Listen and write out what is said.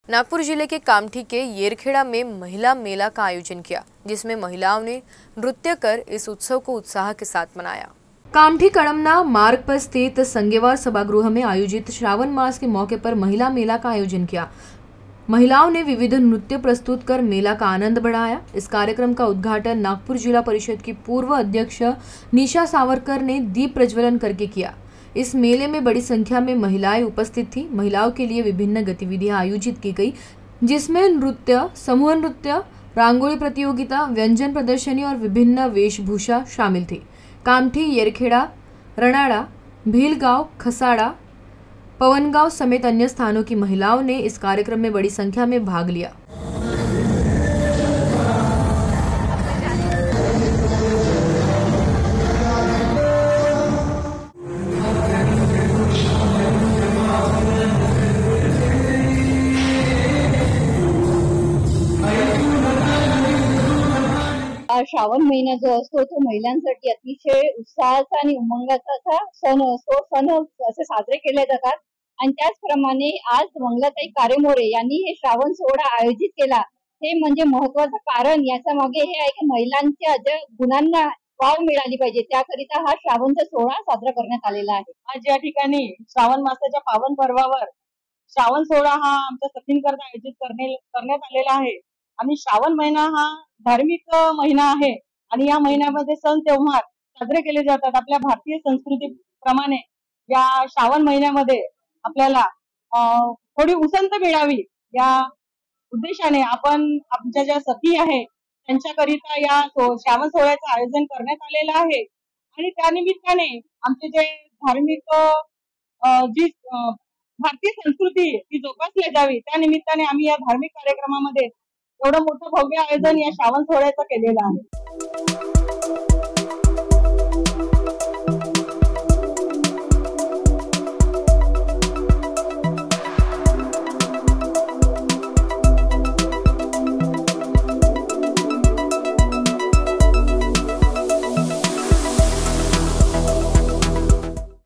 नागपुर जिले के कामठी के येरखेड़ा में महिला मेला का आयोजन किया, जिसमें महिलाओं ने नृत्य कर इस उत्सव को उत्साह के साथ मनाया। कामठी कड़मना मार्ग पर स्थित संगेवार सभागृह में आयोजित श्रावण मास के मौके पर महिला मेला का आयोजन किया। महिलाओं ने विविध नृत्य प्रस्तुत कर मेला का आनंद बढ़ाया। इस कार्यक्रम का उद्घाटन नागपुर जिला परिषद की पूर्व अध्यक्ष निशा सावरकर ने दीप प्रज्वलन करके किया। इस मेले में बड़ी संख्या में महिलाएं उपस्थित थी। महिलाओं के लिए विभिन्न गतिविधियां आयोजित की गई, जिसमें नृत्य, समूह नृत्य, रंगोली प्रतियोगिता, व्यंजन प्रदर्शनी और विभिन्न वेशभूषा शामिल थी। कामठी, येरखेड़ा, रणाड़ा, भीलगांव, खसाड़ा, पवनगांव समेत अन्य स्थानों की महिलाओं ने इस कार्यक्रम में बड़ी संख्या में भाग लिया। श्रावण महिना जो असतो तो महिलांसाठी अतिशय उत्साहाचा आणि उमंगाचा सण असतो। सण असे साजरे केले जातात आणि त्याचप्रमाणे आज मंगलाताई कारेमोरे यांनी हे श्रावण सोहळा आयोजित केला। हे म्हणजे महत्त्वाचं कारण याच्या मागे हे आहे की महिलांच्या ज्या गुणांना वाव मिळाली पाहिजे त्याकरिता हा श्रावणचा सोहळा साजरा करण्यात आलेला आहे। आज या ठिकाणी श्रावण मासाच्या पावन पर्वावर श्रावण सोहळा हा आमच्या सखींकरता आयोजित करण्यात आलेला आहे। आणि श्रावण महिना हा धार्मिक महिना आहे आणि या महिन्यामध्ये सण त्योहार साजरे केले जातात। आपल्या भारतीय संस्कृतीप्रमाणे या श्रावण महिन्यामध्ये आपल्याला थोडी उसंत मिळावी या उद्देशाने आपण आमच्या ज्या सखी आहे त्यांच्याकरिता या श्रावण सोहळ्याचं आयोजन करण्यात आलेलं आहे। आणि त्यानिमित्ताने आमचे जे धार्मिक जी भारतीय संस्कृती ती जोपासली जावी त्या निमित्ताने आम्ही या धार्मिक कार्यक्रमामध्ये एवढं मोठं भव्य आयोजन या श्रावण सोहळ्याचं केलेलं आहे।